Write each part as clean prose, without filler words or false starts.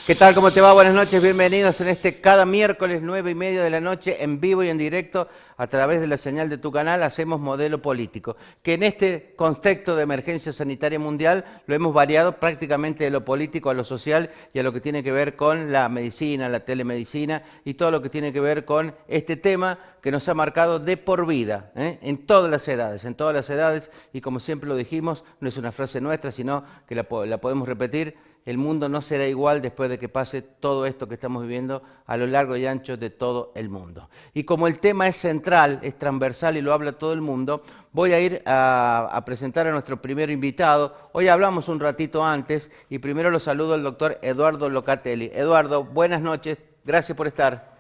¿Qué tal? ¿Cómo te va? Buenas noches, bienvenidos en este cada miércoles 9:30 de la noche en vivo y en directo a través de la señal de tu canal hacemos Modelo Político, que en este contexto de emergencia sanitaria mundial lo hemos variado prácticamente de lo político a lo social y a lo que tiene que ver con la medicina, la telemedicina y todo lo que tiene que ver con este tema que nos ha marcado de por vida, en todas las edades y como siempre lo dijimos, no es una frase nuestra, sino que la podemos repetir. El mundo no será igual después de que pase todo esto que estamos viviendo a lo largo y ancho de todo el mundo. Y como el tema es central, es transversal y lo habla todo el mundo, voy a ir a presentar a nuestro primer invitado. Hoy hablamos un ratito antes y primero lo saludo al doctor Eduardo Locatelli. Eduardo, buenas noches, gracias por estar.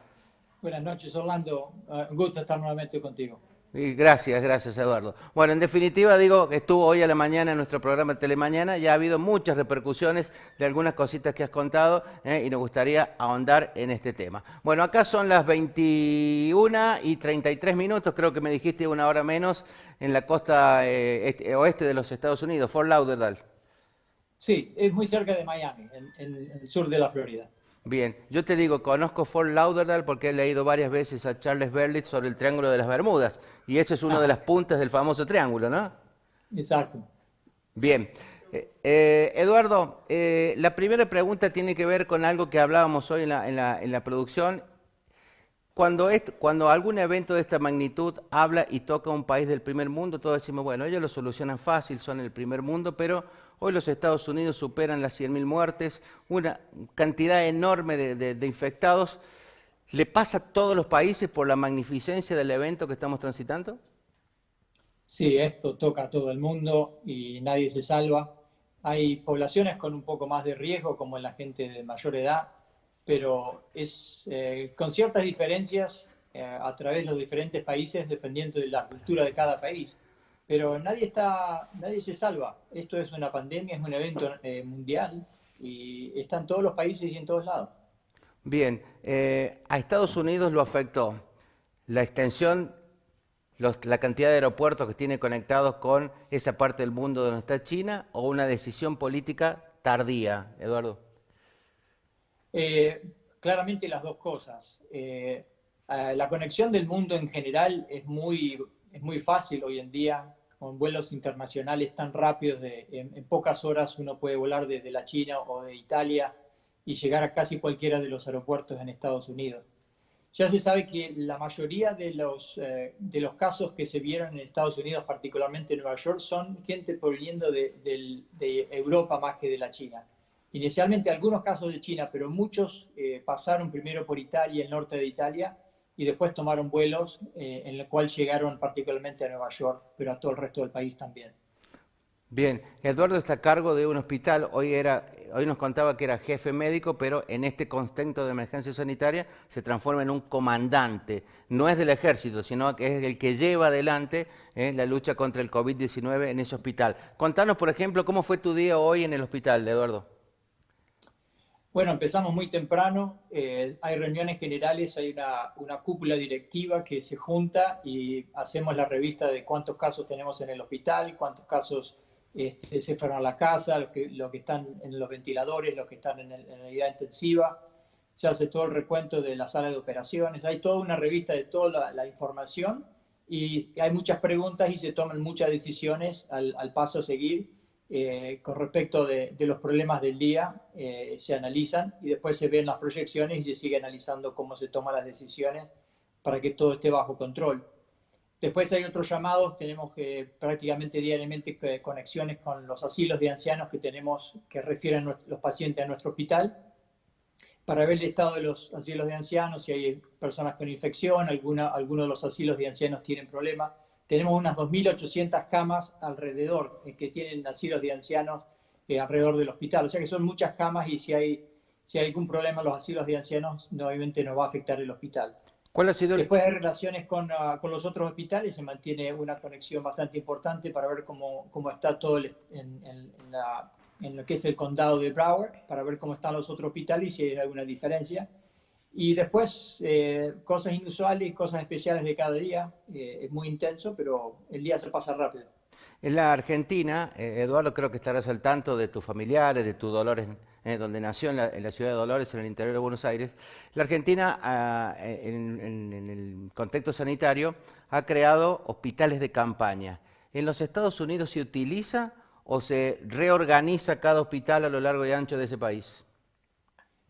Buenas noches, Orlando. Un gusto estar nuevamente contigo. Y gracias Eduardo. Bueno, en definitiva digo que estuvo hoy a la mañana en nuestro programa Telemañana, ya ha habido muchas repercusiones de algunas cositas que has contado y nos gustaría ahondar en este tema. Bueno, acá son las 21:33, creo que me dijiste una hora menos, en la costa oeste de los Estados Unidos, Fort Lauderdale. Sí, es muy cerca de Miami, en el sur de la Florida. Bien, yo te digo, conozco Fort Lauderdale porque he leído varias veces a Charles Berlitz sobre el Triángulo de las Bermudas y eso es una de las Ajá, puntas del famoso triángulo, ¿no? exacto. Bien. Eduardo, la primera pregunta tiene que ver con algo que hablábamos hoy en la producción. Cuando algún evento de esta magnitud habla y toca a un país del primer mundo, todos decimos, bueno, ellos lo solucionan fácil, son el primer mundo, pero hoy los Estados Unidos superan las 100.000 muertes, una cantidad enorme de infectados. ¿Le pasa a todos los países por la magnificencia del evento que estamos transitando? Sí, esto toca a todo el mundo y nadie se salva. Hay poblaciones con un poco más de riesgo, como en la gente de mayor edad, pero es con ciertas diferencias a través de los diferentes países, dependiendo de la cultura de cada país. Pero nadie se salva. Esto es una pandemia, es un evento mundial y está en todos los países y en todos lados. Bien, a Estados Unidos lo afectó la extensión, la cantidad de aeropuertos que tiene conectados con esa parte del mundo donde está China o una decisión política tardía, Eduardo. Eh, Claramente las dos cosas. La conexión del mundo en general es muy fácil hoy en día, con vuelos internacionales tan rápidos, en pocas horas uno puede volar desde la China o de Italia y llegar a casi cualquiera de los aeropuertos en Estados Unidos. Ya se sabe que la mayoría de los casos que se vieron en Estados Unidos, particularmente en Nueva York, son gente proveniendo de Europa más que de la China. Inicialmente algunos casos de China, pero muchos pasaron primero por Italia, el norte de Italia, y después tomaron vuelos en el cual llegaron particularmente a Nueva York, pero a todo el resto del país también. Bien, Eduardo está a cargo de un hospital, hoy nos contaba que era jefe médico, pero en este contexto de emergencia sanitaria se transforma en un comandante. No es del ejército, sino que es el que lleva adelante la lucha contra el COVID-19 en ese hospital. Contanos, por ejemplo, cómo fue tu día hoy en el hospital, Eduardo. Bueno, empezamos muy temprano, hay reuniones generales, hay una cúpula directiva que se junta y hacemos la revista de cuántos casos tenemos en el hospital, cuántos casos se fueron a la casa, lo que están en los ventiladores, los que están en la unidad intensiva. Se hace todo el recuento de la sala de operaciones, hay toda una revista de toda la información y hay muchas preguntas y se toman muchas decisiones al paso a seguir con respecto de los problemas del día, se analizan y después se ven las proyecciones y se sigue analizando cómo se toman las decisiones para que todo esté bajo control. Después hay otros llamados, tenemos que prácticamente diariamente conexiones con los asilos de ancianos que tenemos, que refieren los pacientes a nuestro hospital, para ver el estado de los asilos de ancianos, si hay personas con infección, algunos de los asilos de ancianos tienen problemas. Tenemos unas 2.800 camas alrededor que tienen asilos de ancianos alrededor del hospital. O sea que son muchas camas y si hay algún problema en los asilos de ancianos, obviamente nos va a afectar el hospital. ¿Cuál ha sido el... Después hay relaciones con los otros hospitales, se mantiene una conexión bastante importante para ver cómo está todo en lo que es el condado de Broward, para ver cómo están los otros hospitales y si hay alguna diferencia. Y después, cosas inusuales, cosas especiales de cada día. Es muy intenso, pero el día se pasa rápido. En la Argentina, Eduardo, creo que estarás al tanto de tus familiares, de tu Dolores, donde nació en la ciudad de Dolores, en el interior de Buenos Aires. La Argentina, en el contexto sanitario, ha creado hospitales de campaña. ¿En los Estados Unidos se utiliza o se reorganiza cada hospital a lo largo y ancho de ese país?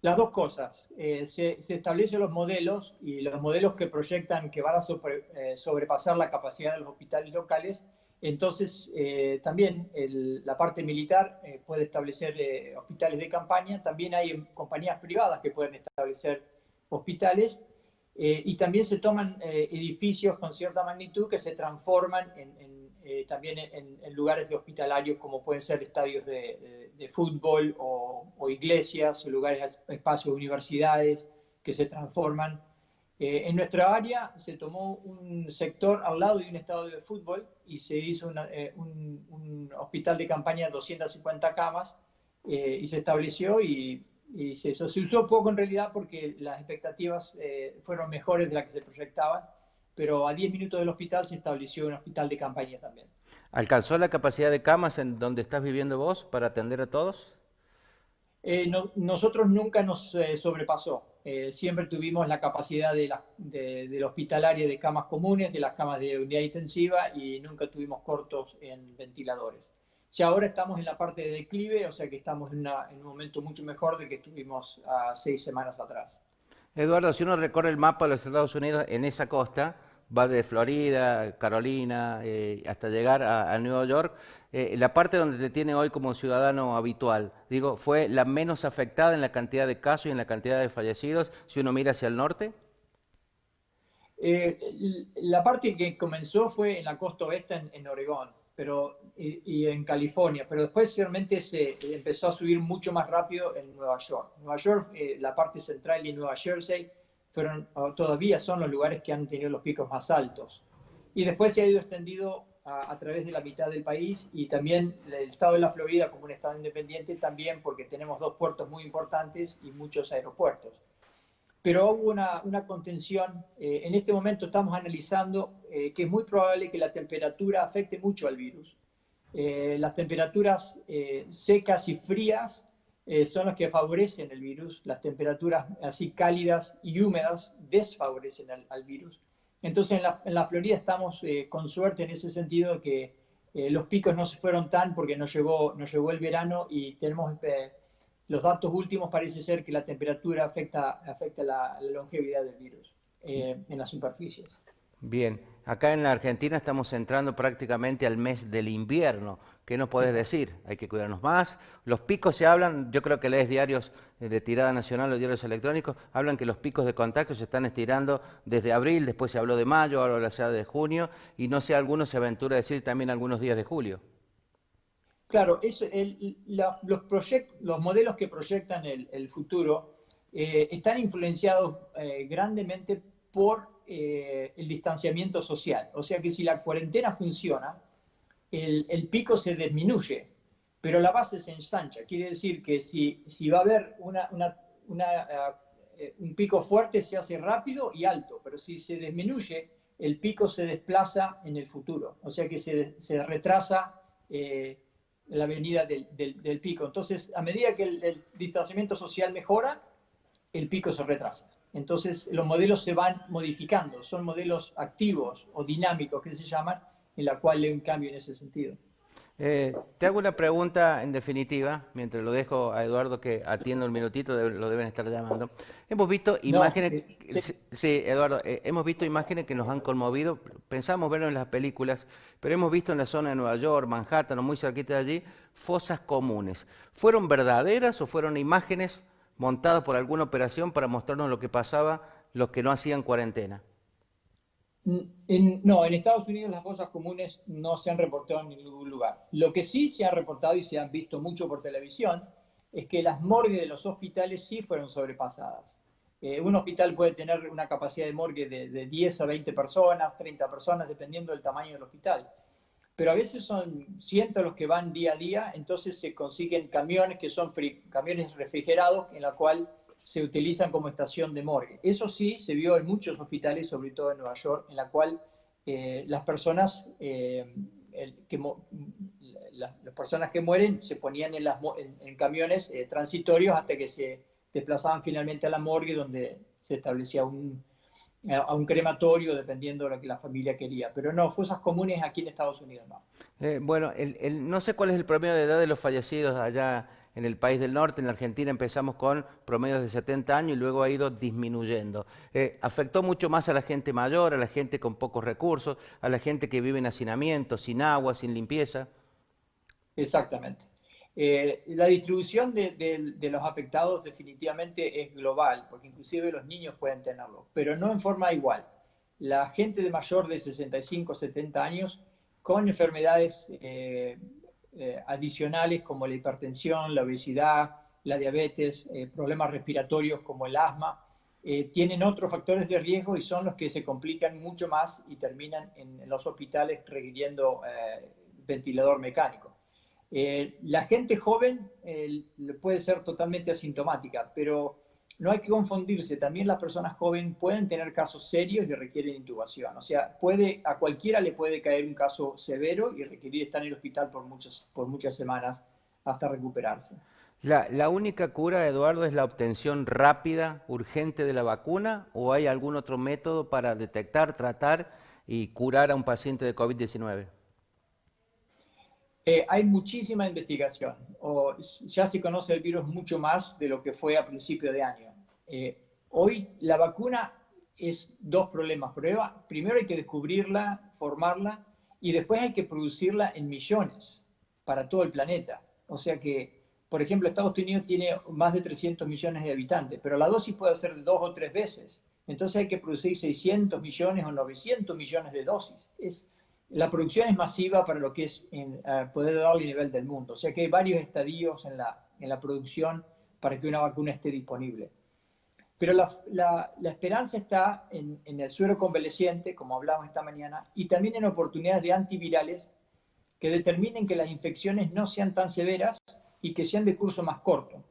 Las dos cosas. Se establecen los modelos y los modelos que proyectan que van a sobrepasar la capacidad de los hospitales locales. Entonces, también la parte militar puede establecer hospitales de campaña. También hay compañías privadas que pueden establecer hospitales. Y también se toman edificios con cierta magnitud que se transforman también en lugares de hospitalarios, como pueden ser estadios de fútbol o iglesias, o lugares, espacios, universidades, que se transforman. En nuestra área se tomó un sector al lado de un estadio de fútbol y se hizo un hospital de campaña de 250 camas y se estableció y se usó poco en realidad porque las expectativas fueron mejores de las que se proyectaban, pero a 10 minutos del hospital se estableció un hospital de campaña también. ¿Alcanzó la capacidad de camas en donde estás viviendo vos para atender a todos? Nosotros nunca nos sobrepasó. Siempre tuvimos la capacidad del hospitalario de camas comunes, de las camas de unidad intensiva y nunca tuvimos cortos en ventiladores. Ya ahora estamos en la parte de declive, o sea que estamos en un momento mucho mejor de que estuvimos 6 semanas atrás. Eduardo, si uno recorre el mapa de los Estados Unidos en esa costa, va de Florida, Carolina, hasta llegar a Nueva York, la parte donde te tiene hoy como ciudadano habitual, digo, ¿fue la menos afectada en la cantidad de casos y en la cantidad de fallecidos si uno mira hacia el norte? La parte que comenzó fue en la costa oeste en Oregón y en California, pero después realmente se empezó a subir mucho más rápido en Nueva York. Nueva York, la parte central y Nueva Jersey todavía son los lugares que han tenido los picos más altos. Y después se ha ido extendido a través de la mitad del país y también el estado de la Florida como un estado independiente también porque tenemos dos puertos muy importantes y muchos aeropuertos. Pero hubo una contención. En este momento estamos analizando que es muy probable que la temperatura afecte mucho al virus. Las temperaturas secas y frías son las que favorecen el virus. Las temperaturas así cálidas y húmedas desfavorecen al virus. Entonces en la Florida estamos con suerte en ese sentido de que los picos no se fueron tan porque no llegó el verano y tenemos los datos últimos parece ser que la temperatura afecta la longevidad del virus en las superficies. Bien, acá en la Argentina estamos entrando prácticamente al mes del invierno. ¿Qué nos podés Exacto. decir? Hay que cuidarnos más. Los picos se hablan, yo creo que lees diarios de tirada nacional o diarios electrónicos, hablan que los picos de contagio se están estirando desde abril, después se habló de mayo, ahora se habla de junio, y no sé, algunos se aventura a decir también algunos días de julio. Claro, los modelos que proyectan el futuro están influenciados grandemente por el distanciamiento social. O sea que si la cuarentena funciona, el pico se disminuye, pero la base se ensancha. Quiere decir que si va a haber un pico fuerte, se hace rápido y alto, pero si se disminuye, el pico se desplaza en el futuro. O sea que se retrasa la venida del pico. Entonces, a medida que el distanciamiento social mejora, el pico se retrasa. Entonces, los modelos se van modificando, son modelos activos o dinámicos que se llaman, en la cual hay un cambio en ese sentido. Te hago una pregunta en definitiva, mientras lo dejo a Eduardo que atienda un minutito, lo deben estar llamando. Hemos visto No, imágenes, sí, sí, sí, Eduardo, hemos visto imágenes que nos han conmovido, pensamos verlo en las películas, pero hemos visto en la zona de Nueva York, Manhattan o muy cerquita de allí, fosas comunes. ¿Fueron verdaderas o fueron imágenes montadas por alguna operación para mostrarnos lo que pasaba los que no hacían cuarentena? No, en Estados Unidos las fosas comunes no se han reportado en ningún lugar. Lo que sí se ha reportado y se han visto mucho por televisión es que las morgues de los hospitales sí fueron sobrepasadas. Un hospital puede tener una capacidad de morgue de 10 a 20 personas, 30 personas, dependiendo del tamaño del hospital. Pero a veces son cientos los que van día a día, entonces se consiguen camiones que son camiones refrigerados en la cual se utilizan como estación de morgue. Eso sí se vio en muchos hospitales, sobre todo en Nueva York, en la cual las personas las personas que mueren se ponían en camiones transitorios hasta que se desplazaban finalmente a la morgue, donde se establecía a un crematorio, dependiendo de lo que la familia quería. Pero no, fosas comunes aquí en Estados Unidos no. Bueno, no sé cuál es el promedio de edad de los fallecidos allá en el país del norte. En la Argentina empezamos con promedios de 70 años y luego ha ido disminuyendo. Afectó mucho más a la gente mayor, a la gente con pocos recursos, a la gente que vive en hacinamiento, sin agua, sin limpieza. Exactamente. La distribución de los afectados definitivamente es global, porque inclusive los niños pueden tenerlo, pero no en forma igual. La gente de mayor de 65 70 años con enfermedades adicionales como la hipertensión, la obesidad, la diabetes, problemas respiratorios como el asma, tienen otros factores de riesgo y son los que se complican mucho más y terminan en los hospitales requiriendo ventilador mecánico. La gente joven puede ser totalmente asintomática, pero no hay que confundirse. También las personas jóvenes pueden tener casos serios y requieren intubación. O sea, a cualquiera le puede caer un caso severo y requerir estar en el hospital por muchas semanas hasta recuperarse. ¿La única cura, Eduardo, es la obtención rápida, urgente de la vacuna o hay algún otro método para detectar, tratar y curar a un paciente de COVID-19? Hay muchísima investigación, ya se conoce el virus mucho más de lo que fue a principio de año. Hoy la vacuna es dos problemas. Primero hay que descubrirla, formarla, y después hay que producirla en millones para todo el planeta. O sea que, por ejemplo, Estados Unidos tiene más de 300 millones de habitantes, pero la dosis puede ser de 2 o 3 veces. Entonces hay que producir 600 millones o 900 millones de dosis. La producción es masiva para lo que es poder darle el nivel del mundo. O sea que hay varios estadios en la producción para que una vacuna esté disponible. Pero la esperanza está en el suero convaleciente, como hablamos esta mañana, y también en oportunidades de antivirales que determinen que las infecciones no sean tan severas y que sean de curso más corto.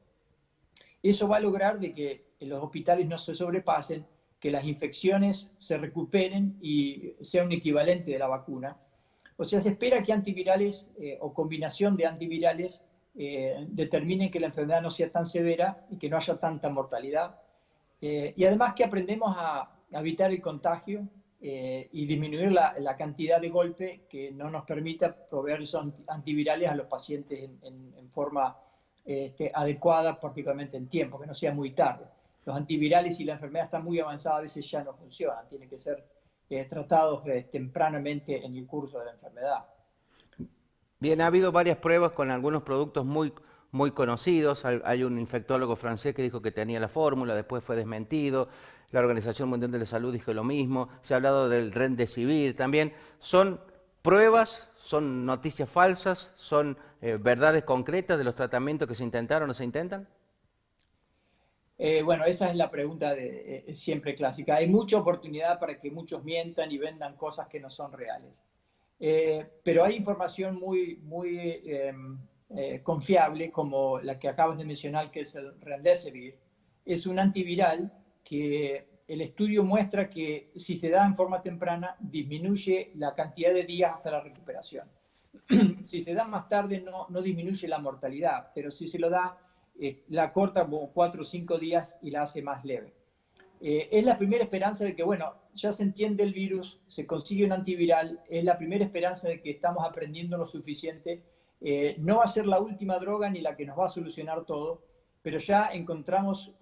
Eso va a lograr de que los hospitales no se sobrepasen, que las infecciones se recuperen y sea un equivalente de la vacuna. O sea, se espera que antivirales o combinación de antivirales determinen que la enfermedad no sea tan severa y que no haya tanta mortalidad. Y además que aprendemos a evitar el contagio y disminuir la cantidad de golpe que no nos permita proveer esos antivirales a los pacientes en forma adecuada, particularmente en tiempo, que no sea muy tarde. Los antivirales, si la enfermedad está muy avanzada, a veces ya no funcionan, tienen que ser tratados tempranamente en el curso de la enfermedad. Bien, ha habido varias pruebas con algunos productos muy conocidos. Hay un infectólogo francés que dijo que tenía la fórmula, después fue desmentido. La Organización Mundial de la Salud dijo lo mismo. Se ha hablado del Remdesivir también. ¿Son pruebas, son noticias falsas, son verdades concretas de los tratamientos que se intentaron o se intentan? Bueno, esa es la pregunta siempre clásica. Hay mucha oportunidad para que muchos mientan y vendan cosas que no son reales. Pero hay información muy confiable, como la que acabas de mencionar, que es el Remdesivir. Es un antiviral que el estudio muestra que si se da en forma temprana, disminuye la cantidad de días hasta la recuperación. Si se da más tarde, no disminuye la mortalidad, pero si se lo da, la corta como 4 o 5 días y la hace más leve. Es la primera esperanza de que, bueno, ya se entiende el virus, se consigue un antiviral, es la primera esperanza de que estamos aprendiendo lo suficiente. No va a ser la última droga ni la que nos va a solucionar todo, pero ya encontramos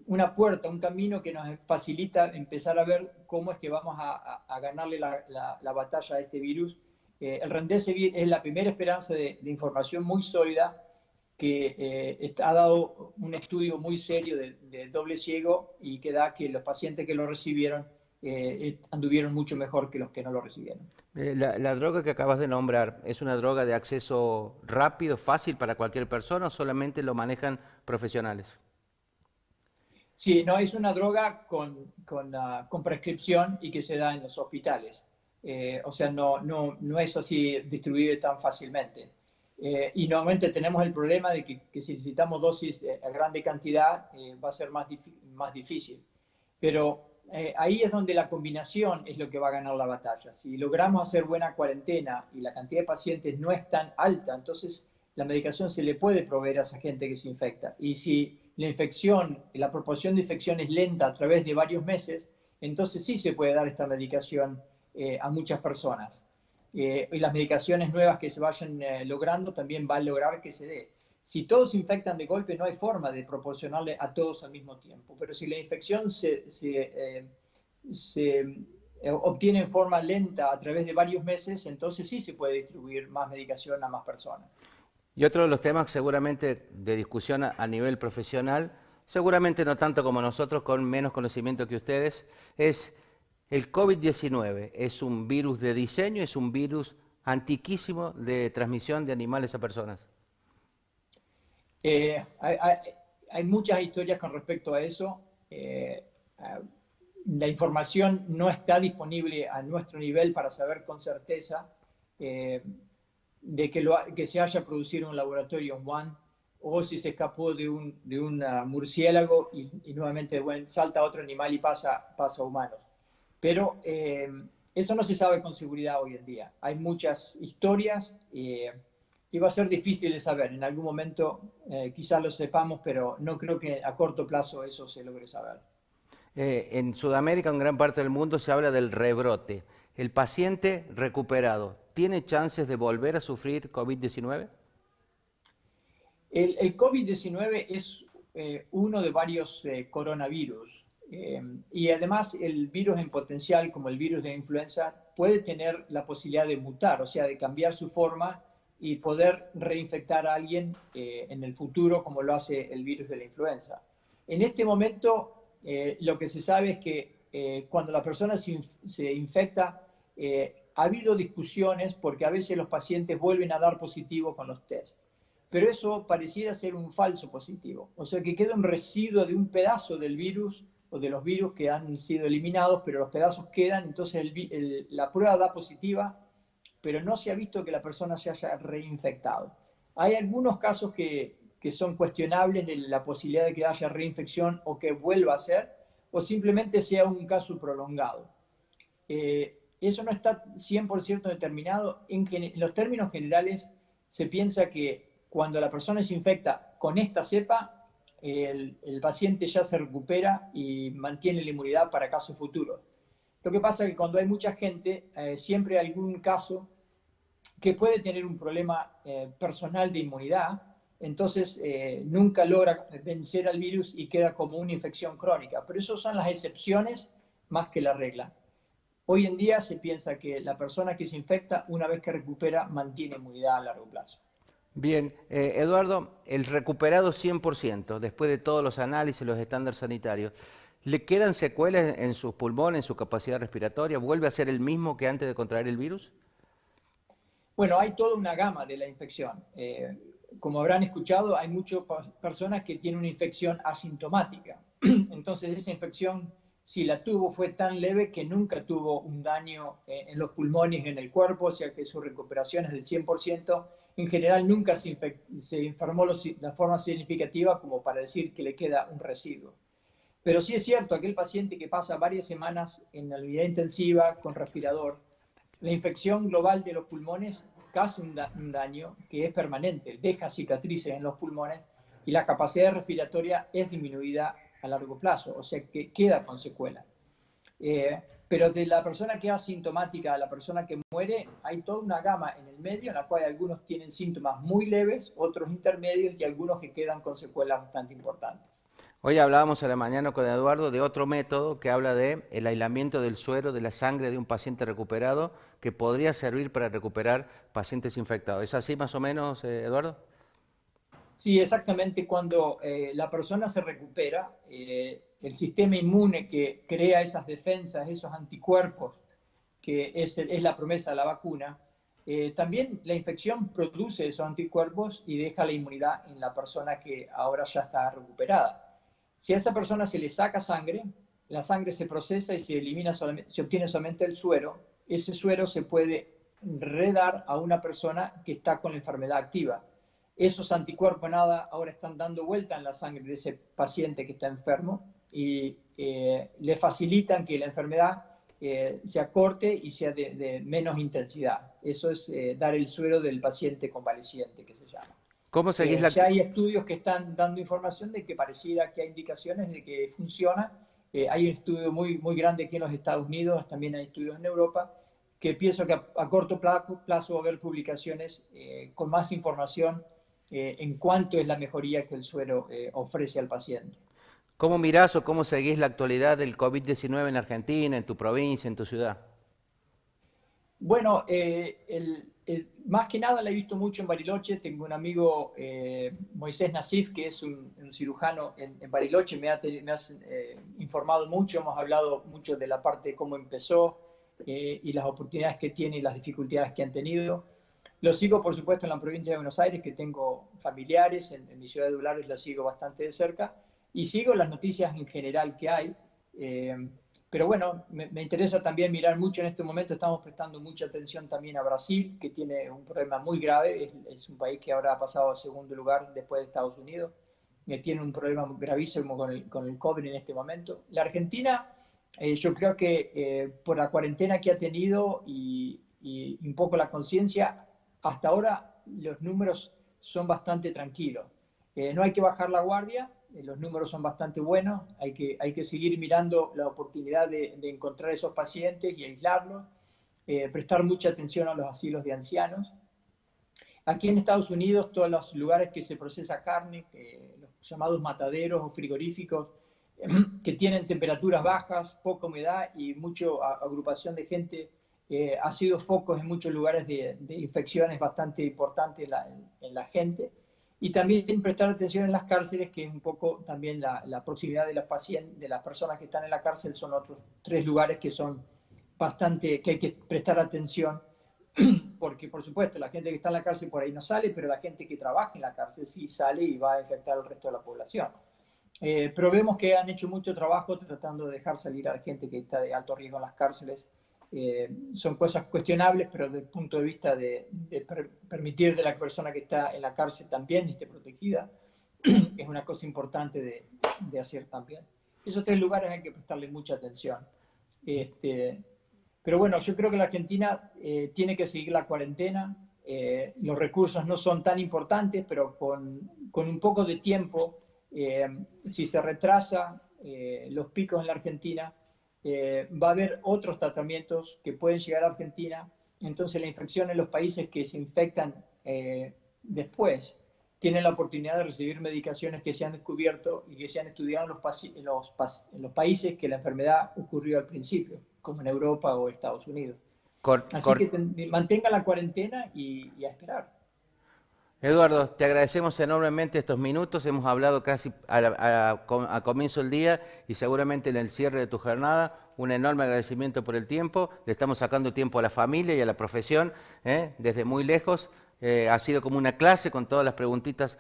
una puerta, un camino que nos facilita empezar a ver cómo es que vamos a ganarle la batalla a este virus. El Remdesivir es la primera esperanza de información muy sólida que ha dado un estudio muy serio de doble ciego y que da que los pacientes que lo recibieron anduvieron mucho mejor que los que no lo recibieron. La droga que acabas de nombrar, ¿es una droga de acceso rápido, fácil para cualquier persona o solamente lo manejan profesionales? Sí, no, es una droga con prescripción y que se da en los hospitales. O sea, no es así distribuido tan fácilmente. Y normalmente tenemos el problema de que si necesitamos dosis a grande cantidad va a ser más difícil. Pero ahí es donde la combinación es lo que va a ganar la batalla. Si logramos hacer buena cuarentena y la cantidad de pacientes no es tan alta, entonces la medicación se le puede proveer a esa gente que se infecta. Y si la infección, la proporción de infección es lenta a través de varios meses, entonces sí se puede dar esta medicación a muchas personas. Y las medicaciones nuevas que se vayan logrando también van a lograr que se dé. Si todos se infectan de golpe, no hay forma de proporcionarle a todos al mismo tiempo. Pero si la infección se obtiene en forma lenta a través de varios meses, entonces sí se puede distribuir más medicación a más personas. Y otro de los temas seguramente de discusión a nivel profesional, seguramente no tanto como nosotros, con menos conocimiento que ustedes, es el COVID-19. ¿Es un virus de diseño? ¿Es un virus antiquísimo de transmisión de animales a personas? Hay muchas historias con respecto a eso. La información no está disponible a nuestro nivel para saber con certeza de que se haya producido en un laboratorio en Wuhan o si se escapó de un murciélago y nuevamente salta a otro animal y pasa a humanos. Pero eso no se sabe con seguridad hoy en día. Hay muchas historias y va a ser difícil de saber. En algún momento quizás lo sepamos, pero no creo que a corto plazo eso se logre saber. En Sudamérica, en gran parte del mundo, se habla del rebrote. ¿El paciente recuperado tiene chances de volver a sufrir COVID-19? El COVID-19 es uno de varios coronavirus. Y además el virus en potencial, como el virus de influenza, puede tener la posibilidad de mutar, o sea, de cambiar su forma y poder reinfectar a alguien en el futuro, como lo hace el virus de la influenza. En este momento, lo que se sabe es que cuando la persona se infecta, ha habido discusiones porque a veces los pacientes vuelven a dar positivo con los test. Pero eso pareciera ser un falso positivo. O sea que queda un residuo de un pedazo del virus o de los virus que han sido eliminados, pero los pedazos quedan, entonces la prueba da positiva, pero no se ha visto que la persona se haya reinfectado. Hay algunos casos que son cuestionables de la posibilidad de que haya reinfección o que vuelva a ser, o simplemente sea un caso prolongado. Eso no está 100% determinado. En los términos generales, se piensa que cuando la persona se infecta con esta cepa, el paciente ya se recupera y mantiene la inmunidad para casos futuros. Lo que pasa es que cuando hay mucha gente, siempre hay algún caso que puede tener un problema personal de inmunidad, entonces nunca logra vencer al virus y queda como una infección crónica. Pero eso son las excepciones más que la regla. Hoy en día se piensa que la persona que se infecta, una vez que recupera, mantiene inmunidad a largo plazo. Bien, Eduardo, el recuperado 100%, después de todos los análisis, los estándares sanitarios, ¿le quedan secuelas en sus pulmones, en su capacidad respiratoria? ¿Vuelve a ser el mismo que antes de contraer el virus? Bueno, hay toda una gama de la infección. Como habrán escuchado, hay muchas personas que tienen una infección asintomática. Entonces, esa infección, si la tuvo, fue tan leve que nunca tuvo un daño en los pulmones, en el cuerpo, o sea que su recuperación es del 100%. En general, nunca se enfermó de forma significativa como para decir que le queda un residuo. Pero sí es cierto, aquel paciente que pasa varias semanas en la unidad intensiva con respirador, la infección global de los pulmones causa un daño que es permanente, deja cicatrices en los pulmones y la capacidad respiratoria es disminuida a largo plazo, o sea que queda con secuela. Pero de la persona que es asintomática a la persona que muere, hay toda una gama en el medio en la cual algunos tienen síntomas muy leves, otros intermedios y algunos que quedan con secuelas bastante importantes. Hoy hablábamos a la mañana con Eduardo de otro método que habla de el aislamiento del suero de la sangre de un paciente recuperado que podría servir para recuperar pacientes infectados. ¿Es así más o menos, Eduardo? Sí, exactamente. Cuando la persona se recupera, el sistema inmune que crea esas defensas, esos anticuerpos, que es la promesa de la vacuna, también la infección produce esos anticuerpos y deja la inmunidad en la persona que ahora ya está recuperada. Si a esa persona se le saca sangre, la sangre se procesa y se obtiene solamente el suero. Ese suero se puede redar a una persona que está con la enfermedad activa. Esos anticuerpos ahora están dando vuelta en la sangre de ese paciente que está enfermo y le facilitan que la enfermedad se acorte y sea de menos intensidad. Eso es dar el suero del paciente convaleciente, que se llama. ¿Cómo seguís Ya hay estudios que están dando información de que pareciera que hay indicaciones de que funciona. Hay un estudio muy, muy grande aquí en los Estados Unidos, también hay estudios en Europa, que pienso que a corto plazo va a haber publicaciones con más información en cuánto es la mejoría que el suero ofrece al paciente. ¿Cómo mirás o cómo seguís la actualidad del COVID-19 en Argentina, en tu provincia, en tu ciudad? Bueno, más que nada la he visto mucho en Bariloche. Tengo un amigo, Moisés Nasif, que es un cirujano en Bariloche. Me ha informado mucho, hemos hablado mucho de la parte de cómo empezó y las oportunidades que tiene y las dificultades que han tenido. Lo sigo, por supuesto, en la provincia de Buenos Aires, que tengo familiares. En mi ciudad de Dolores la sigo bastante de cerca. Y sigo las noticias en general que hay. Pero bueno, me interesa también mirar mucho en este momento. Estamos prestando mucha atención también a Brasil, que tiene un problema muy grave. Es un país que ahora ha pasado a segundo lugar después de Estados Unidos. Tiene un problema gravísimo con el COVID en este momento. La Argentina, yo creo que por la cuarentena que ha tenido y un poco la conciencia, hasta ahora los números son bastante tranquilos. No hay que bajar la guardia. Los números son bastante buenos, hay que seguir mirando la oportunidad de encontrar esos pacientes y aislarlos, prestar mucha atención a los asilos de ancianos. Aquí en Estados Unidos, todos los lugares que se procesa carne, los llamados mataderos o frigoríficos, que tienen temperaturas bajas, poca humedad y mucha agrupación de gente, ha sido focos en muchos lugares de infecciones bastante importantes en la gente. Y también prestar atención en las cárceles, que es un poco también la proximidad de las personas que están en la cárcel. Son otros 3 lugares que son bastante, que hay que prestar atención, porque por supuesto la gente que está en la cárcel por ahí no sale, pero la gente que trabaja en la cárcel sí sale y va a infectar al resto de la población. Pero vemos que han hecho mucho trabajo tratando de dejar salir a la gente que está de alto riesgo en las cárceles. Son cosas cuestionables, pero desde el punto de vista de permitir de la persona que está en la cárcel también esté protegida, es una cosa importante de hacer también. Esos 3 lugares hay que prestarle mucha atención. Pero bueno, yo creo que la Argentina tiene que seguir la cuarentena. Los recursos no son tan importantes, pero con un poco de tiempo, si se retrasa los picos en la Argentina, va a haber otros tratamientos que pueden llegar a Argentina. Entonces la infección en los países que se infectan después tienen la oportunidad de recibir medicaciones que se han descubierto y que se han estudiado en los países que la enfermedad ocurrió al principio, como en Europa o Estados Unidos. Así que mantenga la cuarentena y a esperar. Eduardo, te agradecemos enormemente estos minutos. Hemos hablado casi a comienzo del día y seguramente en el cierre de tu jornada. Un enorme agradecimiento por el tiempo. Le estamos sacando tiempo a la familia y a la profesión desde muy lejos. Ha sido como una clase con todas las preguntitas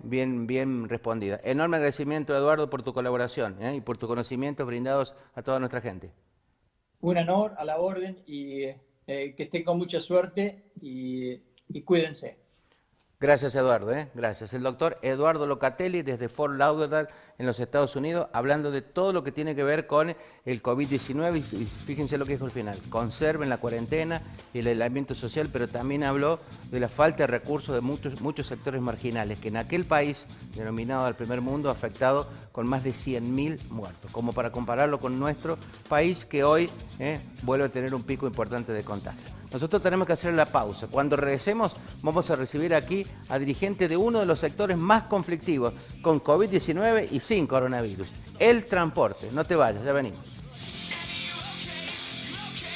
bien respondidas. Enorme agradecimiento, Eduardo, por tu colaboración y por tus conocimientos brindados a toda nuestra gente. Un honor, a la orden, y que tengan mucha suerte y cuídense. Gracias, Eduardo. Gracias. El doctor Eduardo Locatelli desde Fort Lauderdale, en los Estados Unidos, hablando de todo lo que tiene que ver con el COVID-19. Y fíjense lo que dijo al final. Conserven la cuarentena y el aislamiento social, pero también habló de la falta de recursos de muchos sectores marginales, que en aquel país, denominado al primer mundo, ha afectado con más de 100.000 muertos. Como para compararlo con nuestro país, que hoy vuelve a tener un pico importante de contagio. Nosotros tenemos que hacer la pausa. Cuando regresemos, vamos a recibir aquí a dirigentes de uno de los sectores más conflictivos con COVID-19 y sin coronavirus. El transporte. No te vayas, ya venimos.